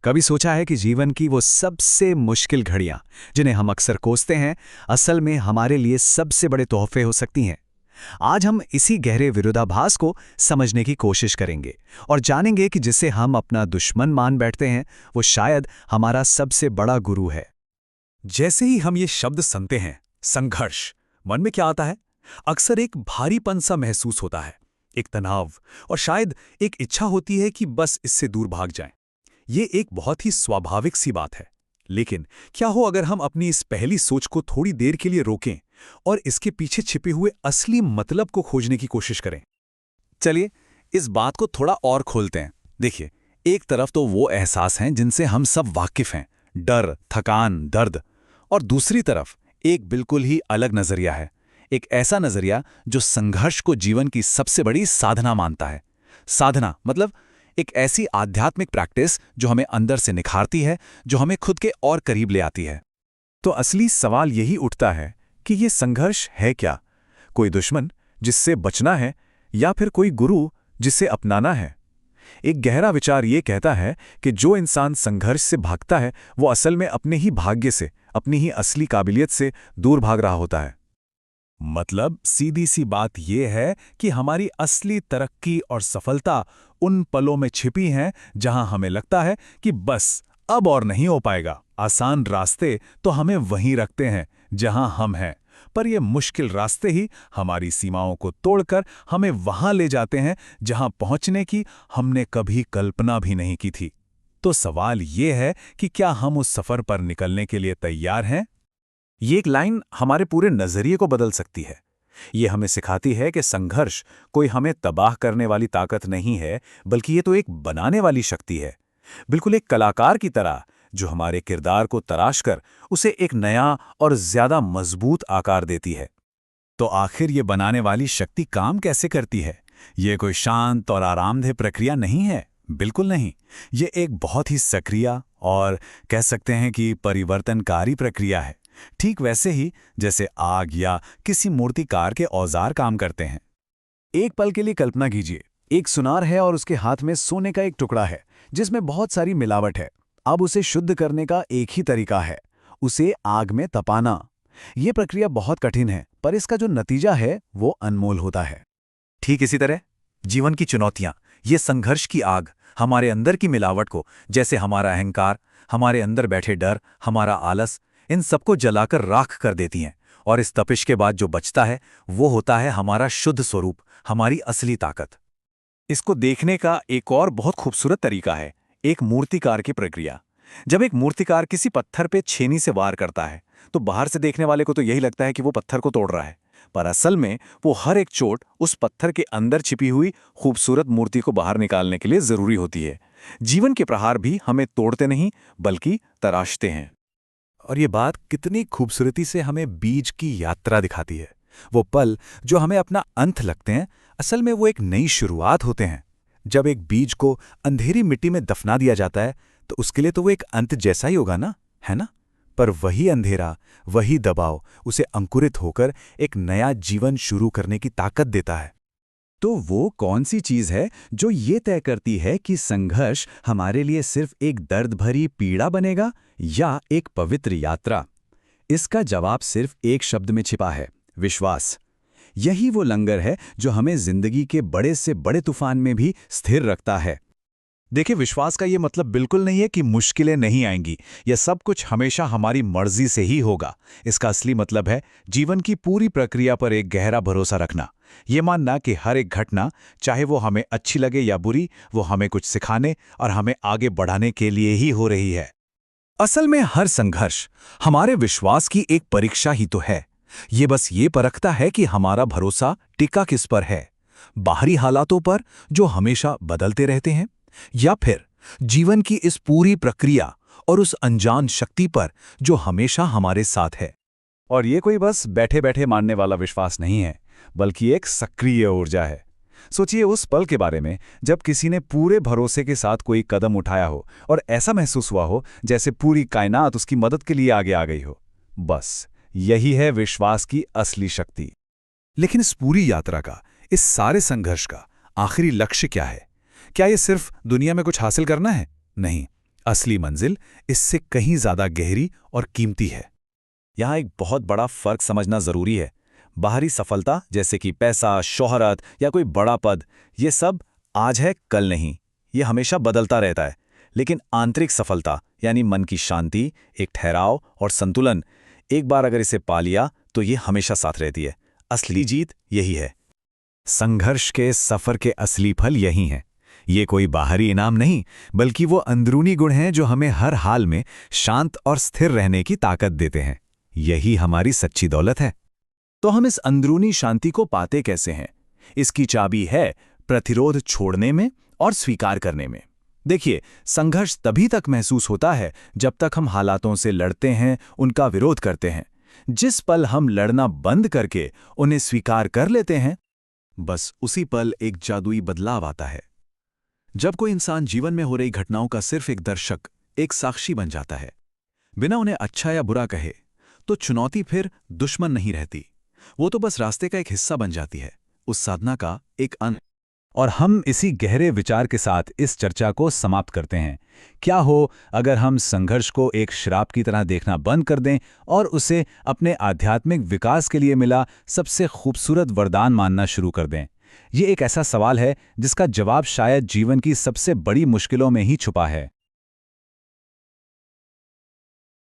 कभी सोचा है कि जीवन की वो सबसे मुश्किल घड़ियां जिन्हें हम अक्सर कोसते हैं, असल में हमारे लिए सबसे बड़े तोहफे हो सकती हैं। आज हम इसी गहरे विरोधाभास को समझने की कोशिश करेंगे और जानेंगे कि जिसे हम अपना दुश्मन मान बैठते हैं, वो शायद हमारा सबसे बड़ा गुरु है। जैसे ही हम ये शब्द सुनते हैं, संघर्ष, मन में क्या आता है? अक्सर एक भारीपन सा महसूस होता है, एक तनाव, और शायद एक इच्छा होती है कि बस इससे दूर भाग जाएं। ये एक बहुत ही स्वाभाविक सी बात है। लेकिन क्या हो अगर हम अपनी इस पहली सोच को थोड़ी देर के लिए रोकें और इसके पीछे छिपे हुए असली मतलब को खोजने की कोशिश करें? चलिए इस बात को थोड़ा और खोलते हैं। देखिए, एक तरफ तो वो एहसास हैं जिनसे हम सब वाकिफ हैं, डर, थकान, दर्द, और दूसरी तरफ एक बिल्कुल ही अलग नजरिया है। एक ऐसा नजरिया जो संघर्ष को जीवन की सबसे बड़ी साधना मानता है। साधना मतलब एक ऐसी आध्यात्मिक प्रैक्टिस जो हमें अंदर से निखारती है, जो हमें खुद के और करीब ले आती है। तो असली सवाल यही उठता है कि ये संघर्ष है क्या? कोई दुश्मन जिससे बचना है, या फिर कोई गुरु जिसे अपनाना है? एक गहरा विचार ये कहता है कि जो इंसान संघर्ष से भागता है, वो असल में अपने ही भाग्य से, अपनी ही असली काबिलियत से दूर भाग रहा होता है। मतलब सीधी सी बात यह है कि हमारी असली तरक्की और सफलता उन पलों में छिपी हैं जहां हमें लगता है कि बस अब और नहीं हो पाएगा। आसान रास्ते तो हमें वहीं रखते हैं जहां हम हैं, पर ये मुश्किल रास्ते ही हमारी सीमाओं को तोड़कर हमें वहां ले जाते हैं जहां पहुंचने की हमने कभी कल्पना भी नहीं की थी। तो सवाल ये है कि क्या हम उस सफर पर निकलने के लिए तैयार हैं? ये एक लाइन हमारे पूरे नजरिए को बदल सकती है। ये हमें सिखाती है कि संघर्ष कोई हमें तबाह करने वाली ताकत नहीं है, बल्कि ये तो एक बनाने वाली शक्ति है। बिल्कुल एक कलाकार की तरह जो हमारे किरदार को तराश कर उसे एक नया और ज्यादा मजबूत आकार देती है। तो आखिर ये बनाने वाली शक्ति काम कैसे करती है? ये कोई शांत और आरामदेह प्रक्रिया नहीं है, बिल्कुल नहीं। ये एक बहुत ही सक्रिय और कह सकते हैं कि परिवर्तनकारी प्रक्रिया है। ठीक वैसे ही जैसे आग या किसी मूर्तिकार के औजार काम करते हैं। एक पल के लिए कल्पना कीजिए, एक सुनार है और उसके हाथ में सोने का एक टुकड़ा है जिसमें बहुत सारी मिलावट है। अब उसे शुद्ध करने का एक ही तरीका है, उसे आग में तपाना। यह प्रक्रिया बहुत कठिन है, पर इसका जो नतीजा है वो अनमोल होता है। ठीक इसी तरह जीवन की चुनौतियां, ये संघर्ष की आग हमारे अंदर की मिलावट को, जैसे हमारा अहंकार, हमारे अंदर बैठे डर, हमारा आलस, इन सबको जलाकर राख कर देती हैं। और इस तपिश के बाद जो बचता है वो होता है हमारा शुद्ध स्वरूप, हमारी असली ताकत। इसको देखने का एक और बहुत खूबसूरत तरीका है एक मूर्तिकार की प्रक्रिया। जब एक मूर्तिकार किसी पत्थर पे छेनी से वार करता है तो बाहर से देखने वाले को तो यही लगता है कि वो पत्थर को तोड़ रहा है, पर असल में वो हर एक चोट उस पत्थर के अंदर छिपी हुई खूबसूरत मूर्ति को बाहर निकालने के लिए जरूरी होती है। जीवन के प्रहार भी हमें तोड़ते नहीं बल्कि तराशते हैं। और ये बात कितनी खूबसूरती से हमें बीज की यात्रा दिखाती है। वो पल जो हमें अपना अंत लगते हैं, असल में वो एक नई शुरुआत होते हैं। जब एक बीज को अंधेरी मिट्टी में दफना दिया जाता है तो उसके लिए तो वो एक अंत जैसा ही होगा ना, है ना? पर वही अंधेरा, वही दबाव उसे अंकुरित होकर एक नया जीवन शुरू करने की ताकत देता है। तो वो कौन सी चीज है जो ये तय करती है कि संघर्ष हमारे लिए सिर्फ एक दर्द भरी पीड़ा बनेगा या एक पवित्र यात्रा? इसका जवाब सिर्फ एक शब्द में छिपा है, विश्वास। यही वो लंगर है जो हमें जिंदगी के बड़े से बड़े तूफान में भी स्थिर रखता है। देखिए, विश्वास का ये मतलब बिल्कुल नहीं है कि मुश्किलें नहीं आएंगी या सब कुछ हमेशा हमारी मर्जी से ही होगा। इसका असली मतलब है जीवन की पूरी प्रक्रिया पर एक गहरा भरोसा रखना। ये मानना कि हर एक घटना, चाहे वो हमें अच्छी लगे या बुरी, वो हमें कुछ सिखाने और हमें आगे बढ़ाने के लिए ही हो रही है। असल में हर संघर्ष हमारे विश्वास की एक परीक्षा ही तो है। ये बस ये परखता है कि हमारा भरोसा टिका किस पर है, बाहरी हालातों पर जो हमेशा बदलते रहते हैं, या फिर जीवन की इस पूरी प्रक्रिया और उस अनजान शक्ति पर जो हमेशा हमारे साथ है। और ये कोई बस बैठे बैठे मानने वाला विश्वास नहीं है, बल्कि एक सक्रिय ऊर्जा है। सोचिए उस पल के बारे में जब किसी ने पूरे भरोसे के साथ कोई कदम उठाया हो और ऐसा महसूस हुआ हो जैसे पूरी कायनात उसकी मदद के लिए आगे आ गई हो। बस यही है विश्वास की असली शक्ति। लेकिन इस पूरी यात्रा का, इस सारे संघर्ष का आखिरी लक्ष्य क्या है? क्या ये सिर्फ दुनिया में कुछ हासिल करना है? नहीं, असली मंजिल इससे कहीं ज्यादा गहरी और कीमती है। यहाँ एक बहुत बड़ा फर्क समझना जरूरी है। बाहरी सफलता जैसे कि पैसा, शोहरत या कोई बड़ा पद, ये सब आज है कल नहीं, ये हमेशा बदलता रहता है। लेकिन आंतरिक सफलता यानी मन की शांति, एक ठहराव और संतुलन, एक बार अगर इसे पा लिया तो ये हमेशा साथ रहती है। असली जीत यही है। संघर्ष के सफर के असली फल यही हैं। ये कोई बाहरी इनाम नहीं, बल्कि वो अंदरूनी गुण हैं जो हमें हर हाल में शांत और स्थिर रहने की ताकत देते हैं। यही हमारी सच्ची दौलत है। तो हम इस अंदरूनी शांति को पाते कैसे हैं? इसकी चाबी है प्रतिरोध छोड़ने में और स्वीकार करने में। देखिए, संघर्ष तभी तक महसूस होता है जब तक हम हालातों से लड़ते हैं, उनका विरोध करते हैं। जिस पल हम लड़ना बंद करके उन्हें स्वीकार कर लेते हैं, बस उसी पल एक जादुई बदलाव आता है। जब कोई इंसान जीवन में हो रही घटनाओं का सिर्फ एक दर्शक, एक साक्षी बन जाता है, बिना उन्हें अच्छा या बुरा कहे, तो चुनौती फिर दुश्मन नहीं रहती, वो तो बस रास्ते का एक हिस्सा बन जाती है, उस साधना का एक अंग। और हम इसी गहरे विचार के साथ इस चर्चा को समाप्त करते हैं। क्या हो अगर हम संघर्ष को एक श्राप की तरह देखना बंद कर दें और उसे अपने आध्यात्मिक विकास के लिए मिला सबसे खूबसूरत वरदान मानना शुरू कर दें? ये एक ऐसा सवाल है जिसका जवाब शायद जीवन की सबसे बड़ी मुश्किलों में ही छुपा है।